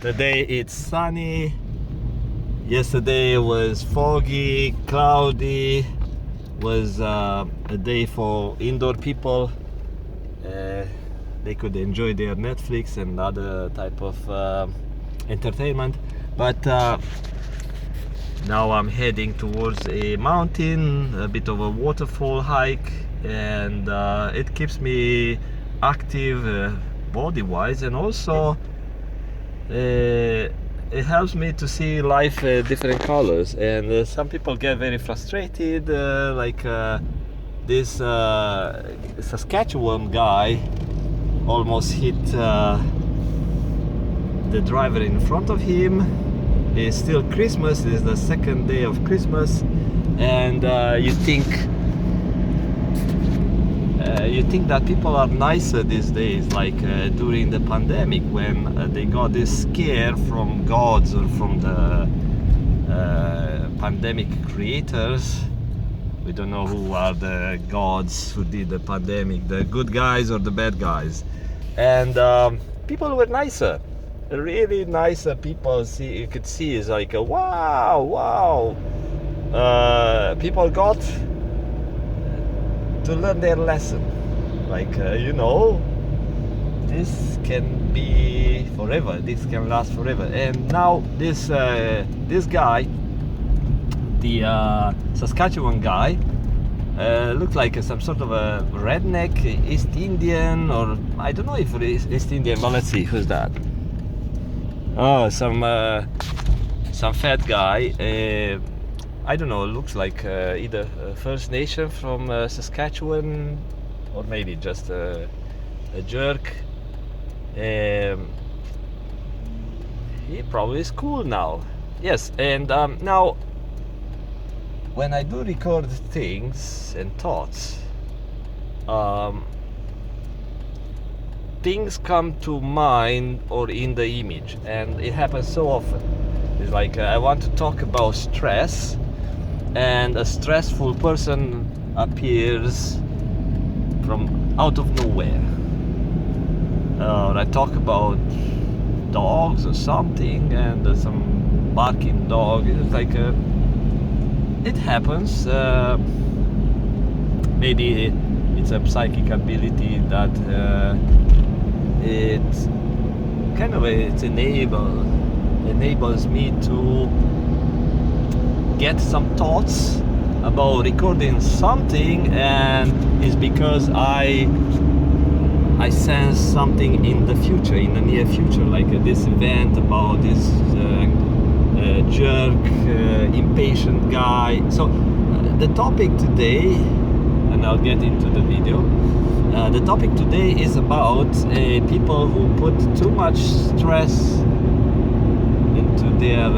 Today it's sunny. Yesterday was foggy, cloudy. Was a day for indoor people. They could enjoy their Netflix and other type of entertainment. But now I'm heading towards a mountain, a bit of a waterfall hike, and it keeps me active body-wise, and also it helps me to see life different colors. And some people get very frustrated, this Saskatchewan guy almost hit the driver in front of him. It's still Christmas. It's the second day of Christmas, and you think that people are nicer these days, like during the pandemic, when they got this scare from gods or from the pandemic creators. We don't know who are the gods who did the pandemic, the good guys or the bad guys. And people were nicer, really nicer people. You could see it's like wow. People got to learn their lesson. This can be forever. This can last forever. And now this guy, the Saskatchewan guy, looks like some sort of a redneck East Indian, or I don't know if it is East Indian, but let's see, who's that? Oh, some fat guy. I don't know, looks like either First Nation from Saskatchewan, or maybe just a jerk. He probably is cool now. Yes, and now when I do record things and thoughts, things come to mind or in the image, and it happens so often. It's like I want to talk about stress, and a stressful person appears from out of nowhere. I talk about dogs or something, and some barking dog. It's like it happens. Maybe it's a psychic ability that it enables me to get some thoughts about recording something, and it's because I sense something in the future, in the near future, like this event about this jerk, impatient guy. So the topic today, and I'll get into the video, the topic today is about people who put too much stress into their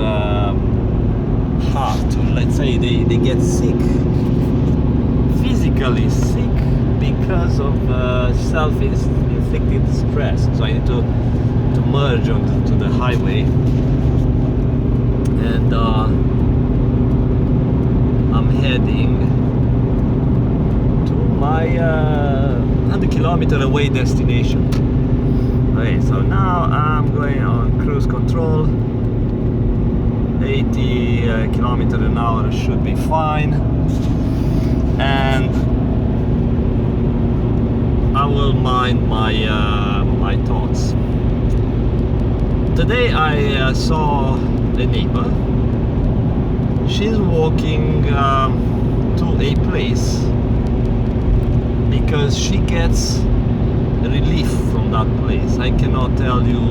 heart. Let's say they get sick, physically sick, because of self-inflicted stress. So I need to merge onto the highway, and I'm heading to my 100-kilometer away destination. Okay, so now I'm going on cruise control. 80 kilometers an hour should be fine, and I will mind my thoughts. Today I saw a neighbor. She's walking to a place because she gets relief from that place. I cannot tell you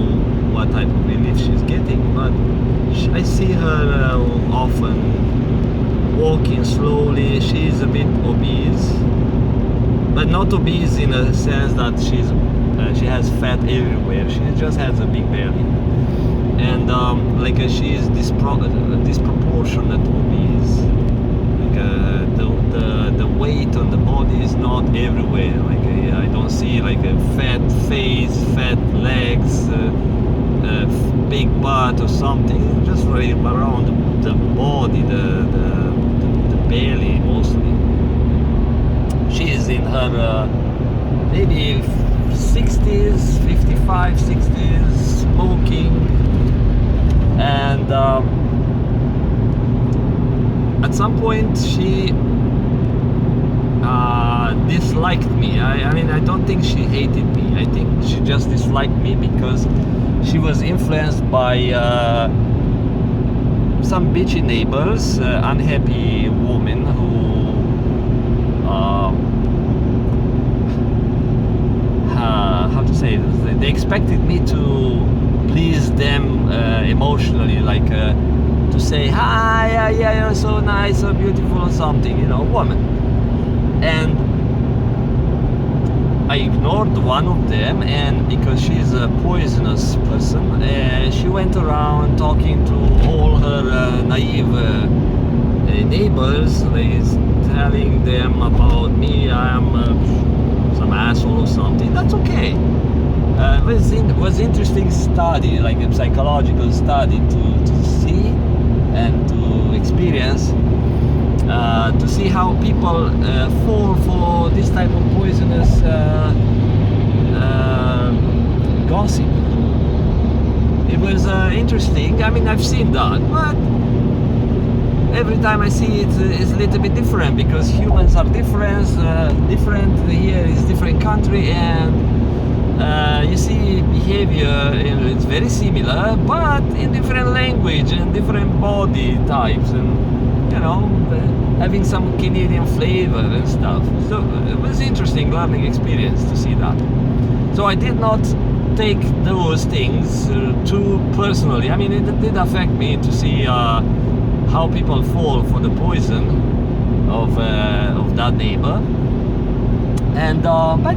what type of relief she's getting, but I see her often walking slowly. She's a bit obese, but not obese in a sense that she has fat everywhere. She just has a big belly, and she's disproportionate obese. The weight on the body is not everywhere. I don't see a fat face, fat legs, big butt or something. Just right around the body, the belly mostly. She is in her maybe 60s, 55, 60s, smoking, some point she disliked me. I mean, I don't think she hated me. I think she just disliked me because she was influenced by some bitchy neighbors, unhappy women who how to say it? They expected me to please them emotionally, like to say hi, yeah, you're so nice, so beautiful, or something, you know, woman. And I ignored one of them, and because she's a poisonous person, she went around talking to all her naive neighbors, telling them about me. I'm some asshole or something. That's okay. It was interesting study, like a psychological study to see and to experience, to see how people fall for this type of poisonous gossip. It was interesting. I mean, I've seen that, but every time I see it, it's a little bit different because humans are different. Here is different country, and you see behavior. It's very similar, but in different language and different body types, and you know, having some Canadian flavor and stuff. So it was interesting learning experience to see that. So I did not take those things too personally. I mean, it did affect me to see how people fall for the poison of that neighbor, and but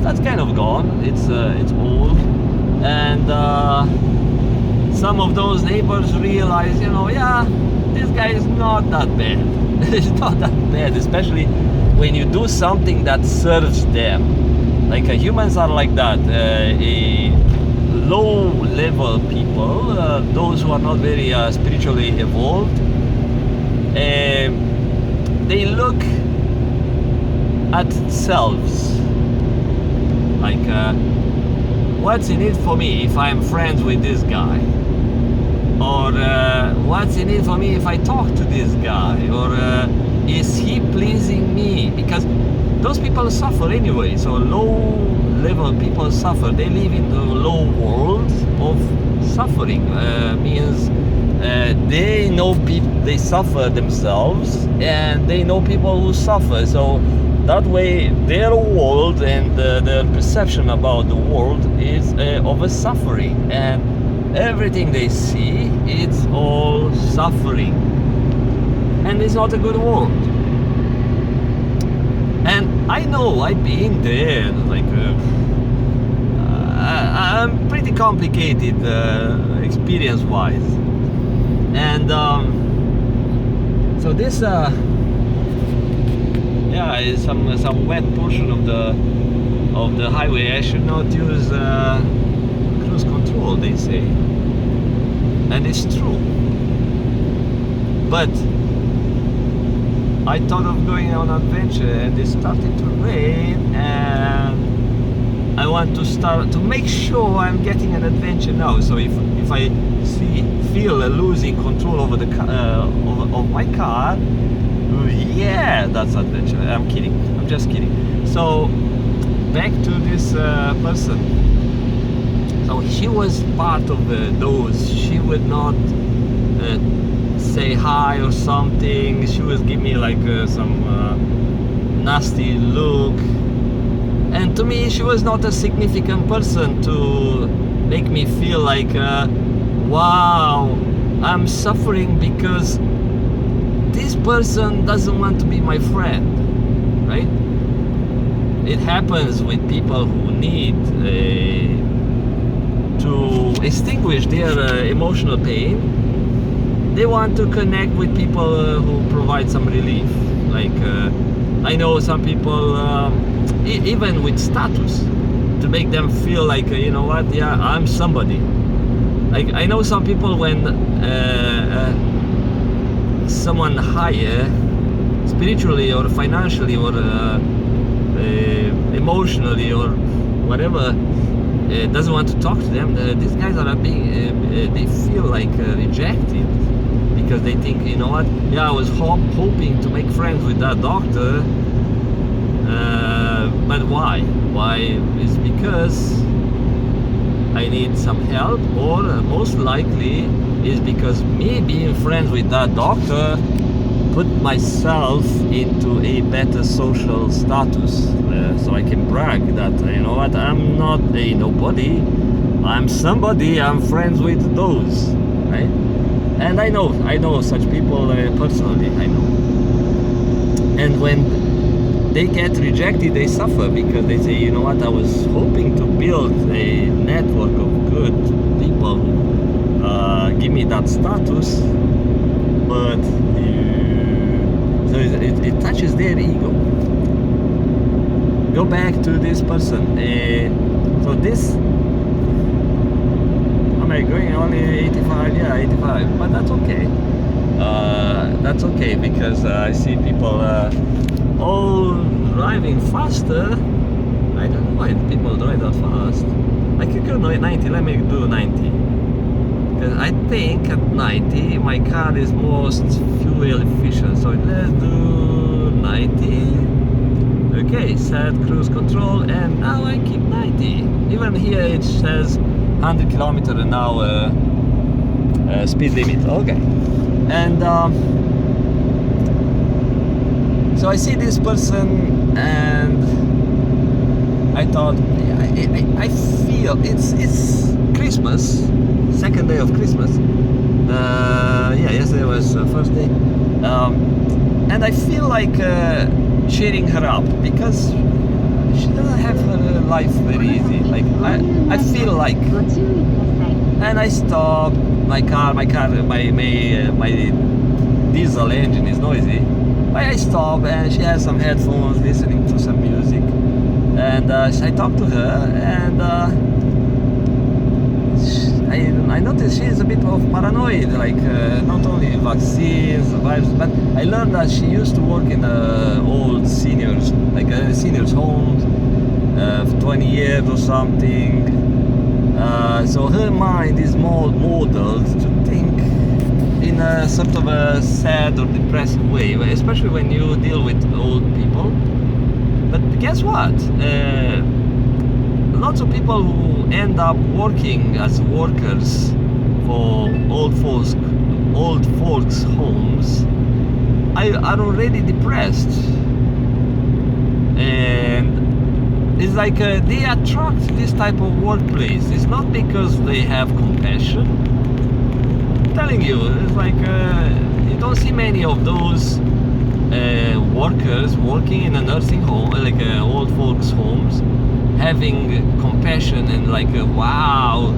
that's kind of gone. It's old, and some of those neighbors realize, you know, yeah, this guy is not that bad. It's not that bad, especially when you do something that serves them. Like humans are like that. Low-level people, those who are not very spiritually evolved, they look at selves like, what's in it for me if I'm friends with this guy? Or what's in it for me if I talk to this guy? Or is he pleasing me? Because those people suffer anyway. So low-level people suffer. They live in the low world of suffering. Means they know people, they suffer themselves, and they know people who suffer. So that way, their world and their perception about the world is of a suffering, and everything they see, it's all suffering, and it's not a good world. And I know I've been there, like I'm pretty complicated experience-wise, and so this yeah, is some wet portion of the highway. I should not use cruise control, they say, and it's true. But I thought of going on an adventure, and it started to rain, and I want to make sure I'm getting an adventure now. So if I feel losing control over the of my car, yeah, that's adventure. I'm kidding. I'm just kidding. So back to this person. So she was part of those. She would not say hi or something. She would give me like some nasty look. And to me, she was not a significant person to make me feel like, wow, I'm suffering because this person doesn't want to be my friend, right? It happens with people who need to extinguish their emotional pain. They want to connect with people who provide some relief. Like I know some people, even with status, to make them feel like, you know what, yeah, I'm somebody. Like I know some people when someone higher, spiritually or financially or emotionally or whatever, doesn't want to talk to them. These guys are being, they feel like rejected because they think, you know what, yeah, I was hoping to make friends with that doctor, but why is because I need some help, or most likely is because me being friends with that doctor put myself into a better social status, so I can brag that, you know what, I'm not a nobody, I'm somebody, I'm friends with those, right? And I know such people personally, I know. And when they get rejected, they suffer, because they say, you know what, I was hoping to build a network of good people who give me that status, but so it touches their ego. Go back to this person. So this, am I going only 85? Yeah, 85, but that's okay. That's okay, because I see people all driving faster. I don't know why people drive that fast. I could go 90. Let me do 90. Because I think at 90 my car is most fuel efficient. So let's do 90. Okay, set cruise control, and now I keep 90. Even here it says 100 kilometers an hour speed limit. Okay, and so I see this person, and I thought, I feel it's Christmas, second day of Christmas. Yeah, yesterday was first day, and I feel like cheering her up, because she doesn't have her life very easy. Like I feel like, and I stop my diesel engine is noisy. But I stop, and she has some headphones, listening to some music, and I talk to her, and I noticed she is a bit of paranoid, like not only vaccines, vibes, but I learned that she used to work in old seniors, like seniors homes, for 20 years or something. So her mind is more modeled to think in a sort of a sad or depressing way, especially when you deal with old people. But guess what? Lots of people who end up working as workers for old folks homes are already depressed, and it's like they attract this type of workplace. It's not because they have compassion. I'm telling you, it's like you don't see many of those workers working in a nursing home, like old folks homes, having compassion and like wow,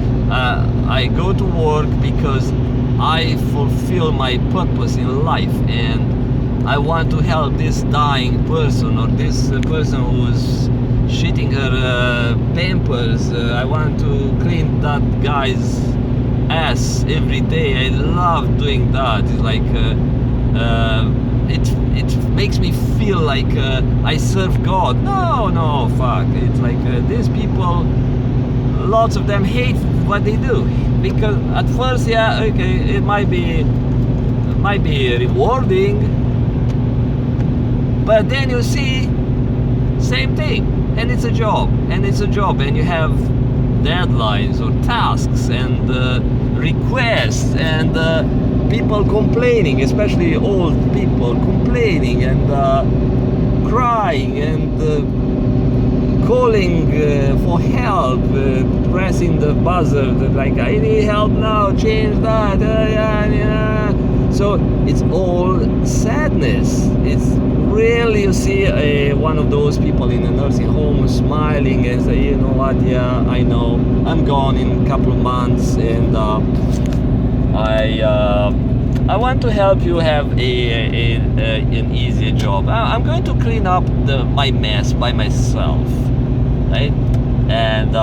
I go to work because I fulfill my purpose in life, and I want to help this dying person, or this person who's shitting her pampers. I want to clean that guy's ass every day. I love doing that. It's like it makes me feel like I serve God. No, fuck. It's like these people, lots of them hate what they do, because at first, yeah, okay, it might be rewarding, but then you see same thing, and it's a job, and you have deadlines or tasks and requests, and people complaining, especially old people complaining and crying and calling for help, pressing the buzzer, like I need help now, change that, so it's all sadness. It's really, you see one of those people in a nursing home smiling and say, you know what, yeah, I know, I'm gone in a couple of months, and I want to help you have an easier job. I'm going to clean up my mess by myself, right? And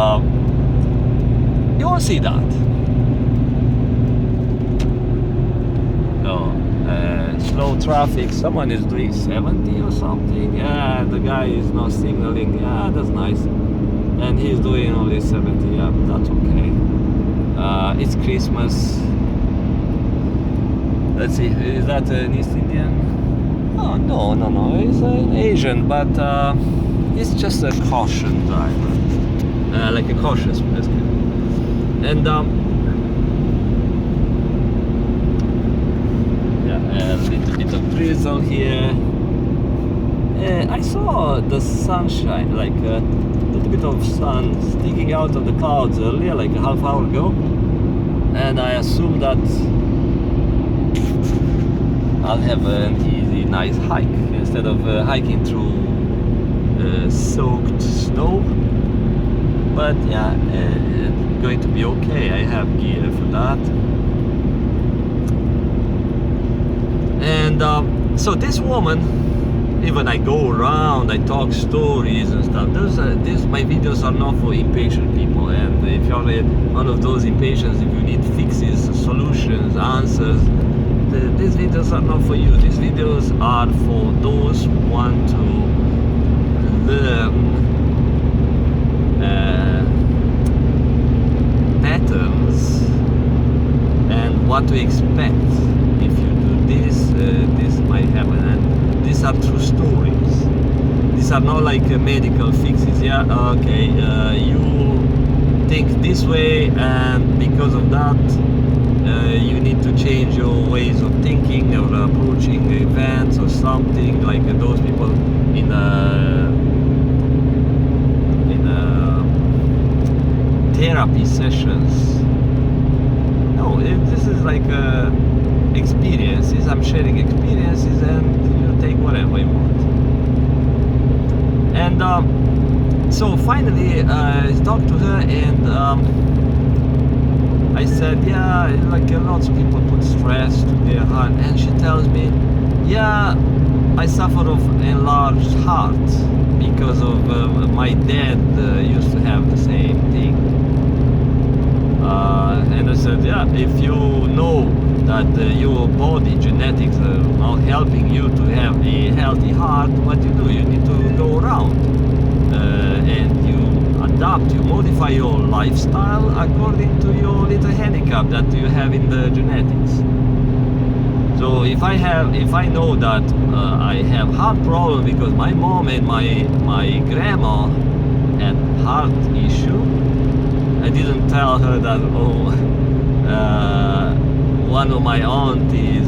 you won't see that. No, slow traffic. Someone is doing 70 or something. Yeah, the guy is not signaling. Yeah, that's nice. And he's doing only 70. Yeah, that's okay. It's Christmas. Let's see, is that an East Indian? Oh, no, he's an Asian, but he's just a caution driver, like a cautious pedestrian. And yeah, a little bit of drizzle here. I saw the sunshine, like a little bit of sun sticking out of the clouds earlier, like a half hour ago, and I assumed that I'll have an easy, nice hike instead of hiking through soaked snow. But yeah, going to be okay. I have gear for that. And so this woman, even I go around, I talk stories and stuff. My videos are not for impatient people. And if you're one of those impatients, if you need fixes, solutions, answers, these videos are not for you. These videos are for those who want to learn patterns and what to expect. If you do this, this might happen. And these are true stories. These are not like medical fixes. Yeah, okay, you think this way, and because of that, you need to change your ways of thinking or approaching events or something, like those people in therapy sessions. No, this is like experiences. I'm sharing experiences, and you take whatever you want. And so finally, I talked to her, and I said, yeah, like lots of people put stress to their heart, and she tells me, yeah, I suffer of enlarged heart because of my dad used to have the same thing. And I said, yeah, if you know that your body genetics are not helping you to have a healthy heart, what you do, you need to go around and you adapt, you modify your lifestyle according to your little handicap that you have in the genetics. So if I know that I have heart problem because my mom and my grandma had heart issue, I didn't tell her that one of my aunties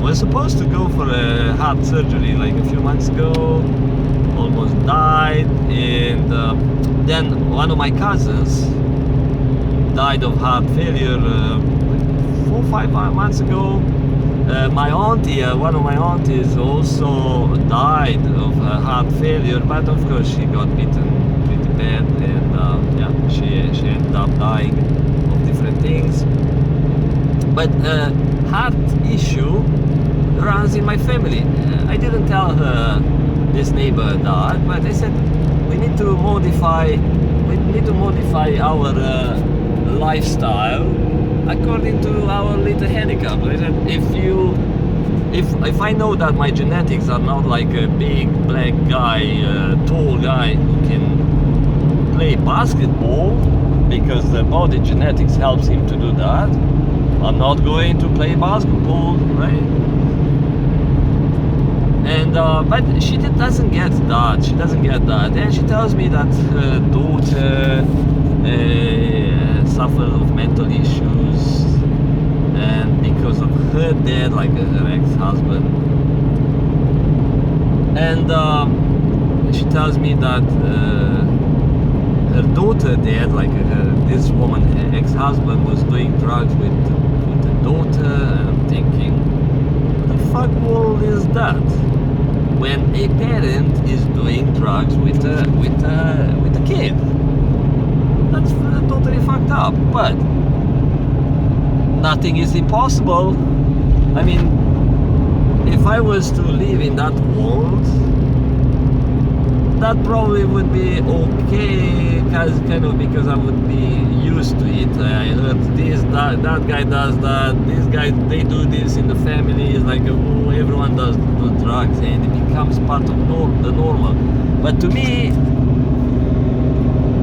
was supposed to go for a heart surgery like a few months ago, almost died, and then one of my cousins died of heart failure 4 or 5 months ago. My auntie, one of my aunties, also died of heart failure, but of course she got beaten pretty bad, and yeah, she ended up dying of different things. But heart issue runs in my family. I didn't tell her this neighbor died, but I said we need to modify our lifestyle according to our little handicap. I said if I know that my genetics are not like a big black guy, tall guy who can play basketball because the body genetics helps him to do that, I'm not going to play basketball, right? And but she doesn't get that. She doesn't get that, and she tells me that her daughter suffers of mental issues, and because of her dad, like her ex-husband, and she tells me that her daughter dad, like this woman, her ex-husband, was doing drugs with the daughter, and I'm thinking, what the fuck world is that? When a parent is doing drugs with a kid, that's totally fucked up. But nothing is impossible. I mean, if I was to live in that world, that probably would be okay, because I would be used to it. I heard this, that guy does that, this guy, they do this in the family. It's like, oh, everyone does drugs, and it becomes part of the normal. But to me,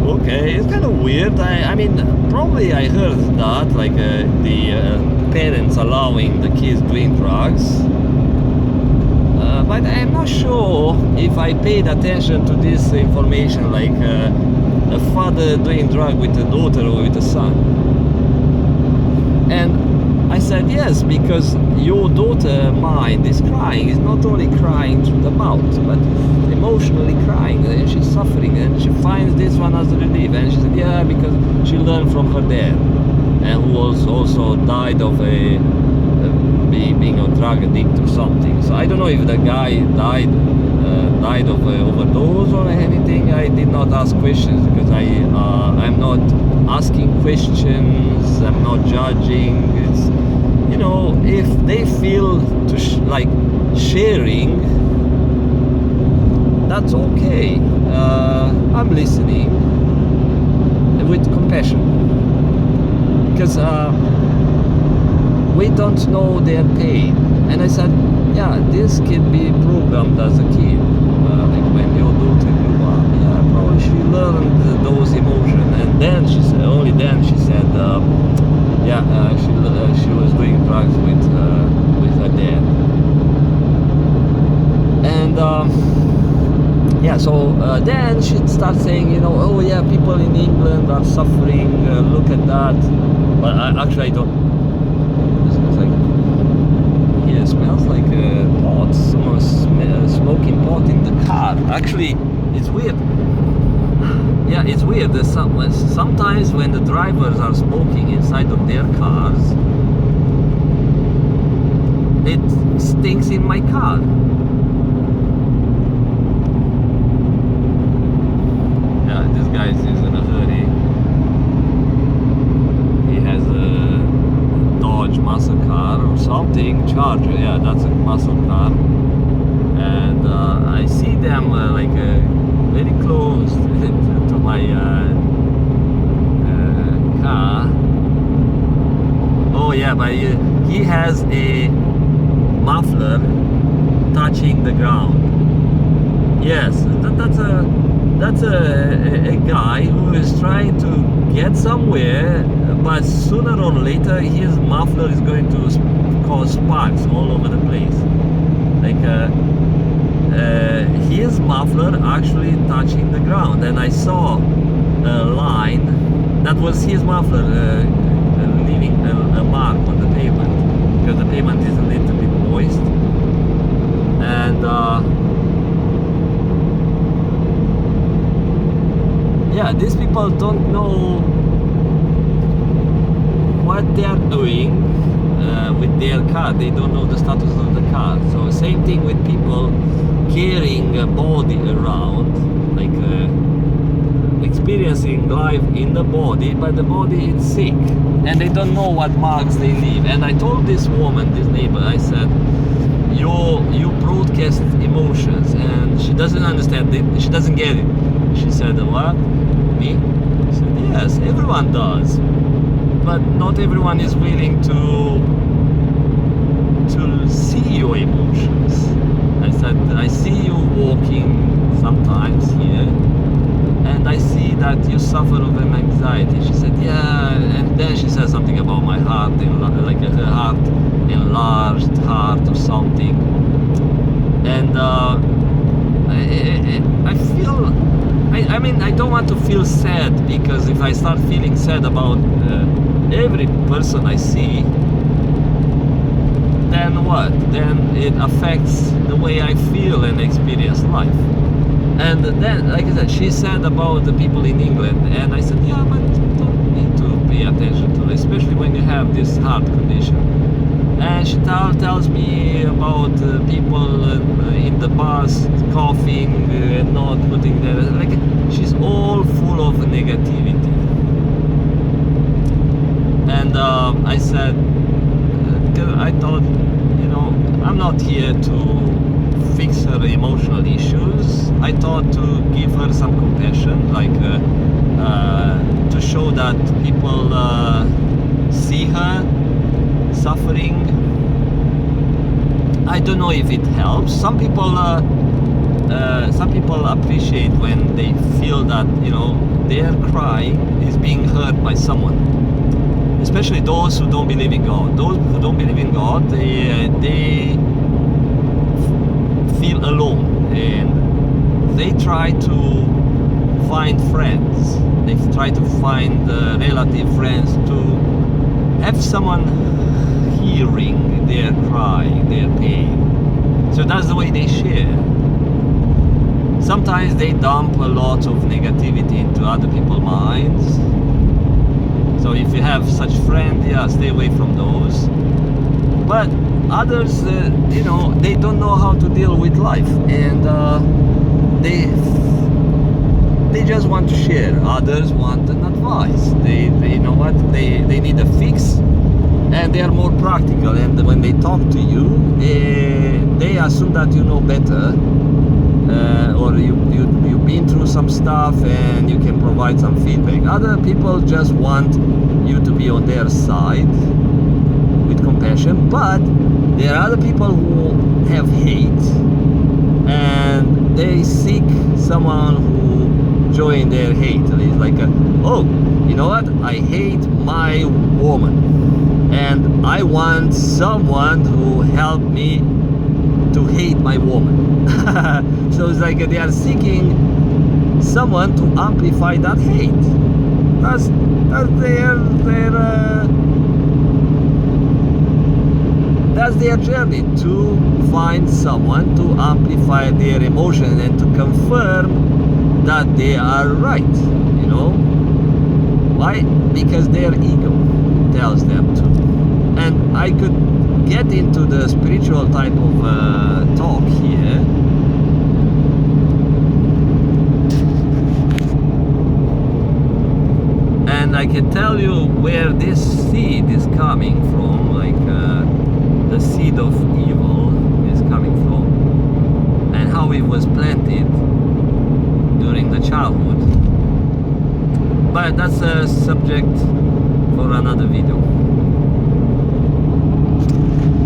okay, it's kind of weird. I mean, probably I heard that, like the parents allowing the kids doing drugs. But I'm not sure if I paid attention to this information, like a father doing drug with a daughter or with a son. And I said yes, because your daughter mind is crying. Is not only crying through the mouth, but emotionally crying, and she's suffering, and she finds this one as a relief. And she said, yeah, because she learned from her dad, and who was also died of being a drug addict or something. So I don't know if the guy died of overdose or anything. I did not ask questions because I'm not asking questions. I'm not judging. It's, you know, if they feel to like sharing, that's okay. I'm listening with compassion, because we don't know their pain. And I said, yeah, this can be programmed as a kid, like when your daughter grew up. Yeah, probably she learned those emotions, and then she said, only then she said, she was doing drugs with her dad. And then she'd start saying, you know, oh yeah, people in England are suffering, look at that. But I don't. It's like, yeah, it smells like pot, someone smoking pot in the car. Actually, it's weird. Yeah, it's weird. Sometimes when the drivers are smoking inside of their cars, it stinks in my car. Guys is in a hurry. He has a Dodge muscle car or something, Charger. Yeah, that's a muscle car. And I see them very close to my car. Oh yeah, but he has a muffler touching the ground. Yes, that's a guy who is trying to get somewhere, but sooner or later his muffler is going to cause sparks all over the place. Like his muffler actually touching the ground, and I saw a line that was his muffler leaving a mark on the pavement, because the pavement is a little bit moist. And yeah, these people don't know what they are doing with their car. They don't know the status of the car. So same thing with people carrying a body around, like experiencing life in the body, but the body is sick, and they don't know what marks they leave. And I told this woman, this neighbor, I said, you broadcast emotions, and she doesn't understand it. She doesn't get it. She said, what? Me? I said, yes, everyone does, but not everyone is willing to see your emotions. I said, I see you walking sometimes here, and I see that you suffer of an anxiety. She said, yeah, and then she said something about my heart, like her heart, enlarged heart or something. And I feel, I mean, I don't want to feel sad, because if I start feeling sad about every person I see, then what? Then it affects the way I feel and experience life. And then, like I said, she said about the people in England, and I said, yeah, but you don't need to pay attention to it, especially when you have this heart condition. And she tells me about people in the bus coughing and not putting their, like, she's all full of negativity. And I said, I thought, you know, I'm not here to fix her emotional issues. I thought to give her some compassion, like to show that people see her suffering. I don't know if it helps. Some people some people appreciate when they feel that, you know, their cry is being heard by someone, especially those who don't believe in God. Those who don't believe in God, they feel alone, and they try to find friends. They try to find relative friends to have someone hearing their cry, their pain. So that's the way they share. Sometimes they dump a lot of negativity into other people's minds. So if you have such friends, yeah, stay away from those. But others, you know, they don't know how to deal with life, and they just want to share. Others want an advice. They you know what, they need a fix, and they are more practical. And when they talk to you, they assume that you know better, or you've been through some stuff and you can provide some feedback. Other people just want you to be on their side with compassion, but there are other people who have hate, and they seek someone who join their hate. It's like, oh, you know what, I hate my woman, and I want someone who help me to hate my woman. So it's like they are seeking someone to amplify that hate. That's their journey, to find someone to amplify their emotion and to confirm that they are right, you know. Why? Because their ego tells them to. And I could get into the spiritual type of talk here. And I can tell you where this seed is coming from, like the seed of evil is coming from, and how it was planted during the childhood. But that's a subject for another video.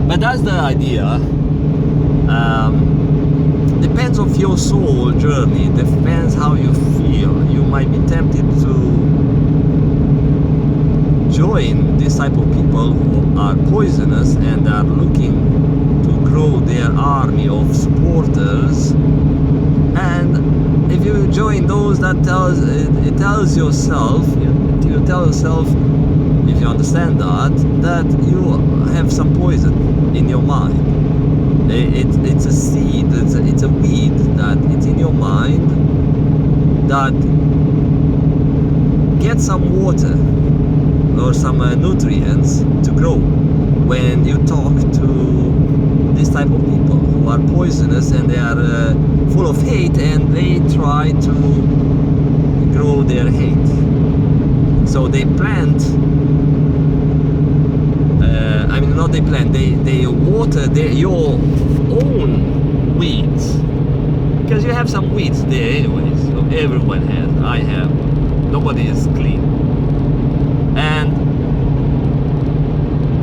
But that's the idea. Depends of your soul journey, depends how you feel. You might be tempted to join this type of people who are poisonous and are looking to grow their army of supporters. And if you join those, that tells yourself, you tell yourself, if you understand that you have some poison in your mind. It's a seed, it's a weed that it's in your mind that gets some water or some nutrients to grow when you talk to this type of people who are poisonous, and they are full of hate, and they try to grow their hate. So they plant, they water your own weeds, because you have some weeds there anyways. So everyone has, I have, nobody is clean. And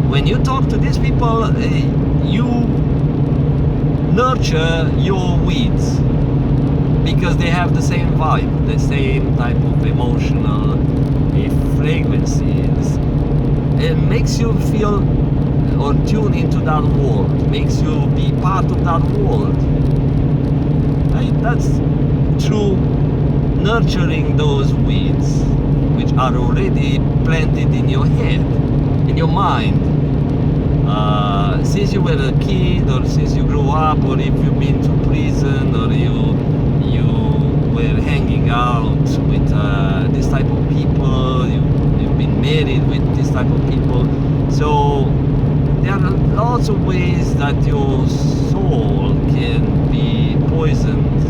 when you talk to these people, you nurture your weeds, because they have the same vibe, the same type of emotional frequencies. It makes you feel or tune into that world, makes you be part of that world. Right? That's through nurturing those weeds, which are already planted in your head, in your mind. Since you were a kid, or since you grew up, or if you've been to prison, or you were hanging out with this type of people, you've been married with this type of people. So there are lots of ways that your soul can be poisoned,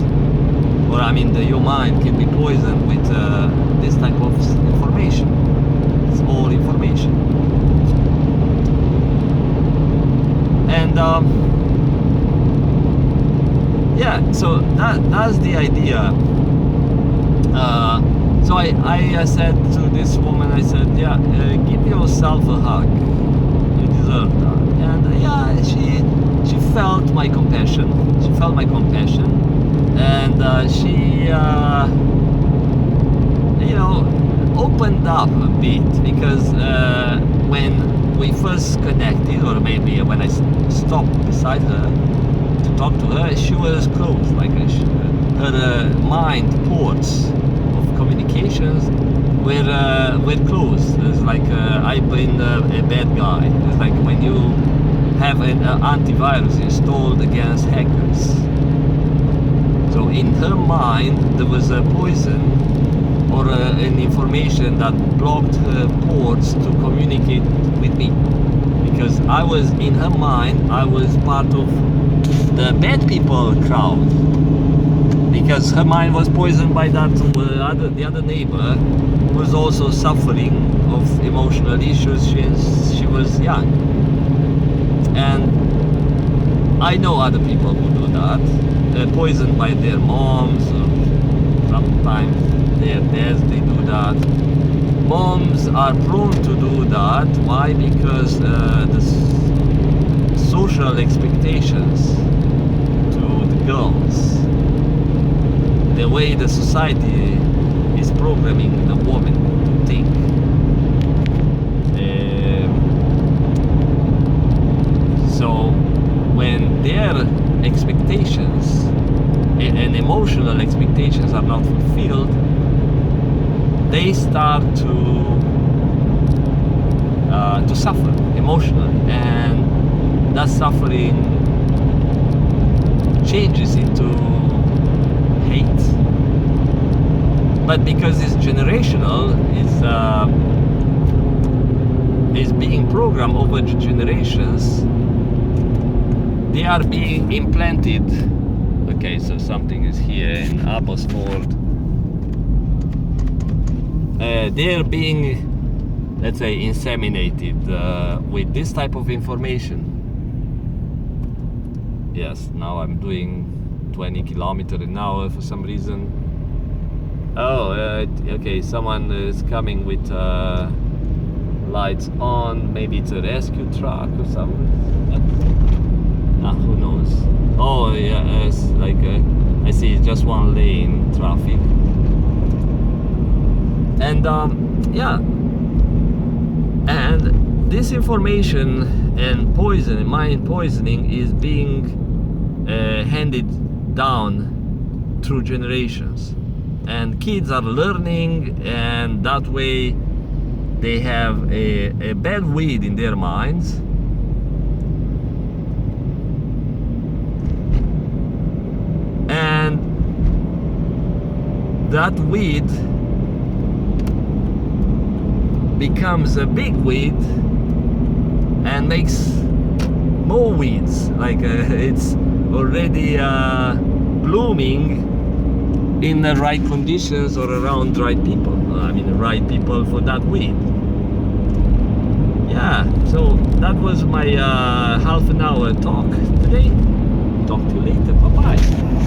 or your mind can be poisoned with this type of information. It's all information. And yeah, so that's the idea. So I said to this woman, I said, yeah, give yourself a hug. You deserve that. And yeah, she felt my compassion. She felt my compassion. and she opened up a bit, because when we first connected, or maybe when I stopped beside her to talk to her, she was closed, like her mind ports of communications were closed. It's like I've been a bad guy. It's like when you have an antivirus installed against hackers. So in her mind there was a poison, or an information that blocked her ports to communicate with me, because I was, in her mind, I was part of the bad people crowd, because her mind was poisoned by that the other neighbor who was also suffering of emotional issues since she was young. And I know other people who do that, poisoned by their moms, or sometimes their dads, they do that. Moms are prone to do that. Why? Because the social expectations to the girls, the way the society is programming the woman to think. So when their expectations and emotional expectations are not fulfilled, they start to suffer emotionally, and that suffering changes into hate. But because it's generational, is being programmed over the generations, they are being implanted. Okay, so something is here in Abbotsford. They're being, let's say, inseminated with this type of information. Yes, now I'm doing 20 kilometers an hour for some reason. Oh, okay, someone is coming with lights on. Maybe it's a rescue truck or something. Who knows? Oh, yeah, it's like I see just one lane traffic. And yeah, and this information and mind poisoning is being handed down through generations, and kids are learning, and that way they have a bad weed in their minds, and that weed becomes a big weed and makes more weeds, like it's already blooming in the right conditions or around the right people. I mean, the right people for that weed. Yeah, so that was my half an hour talk today. Talk to you later. Bye bye.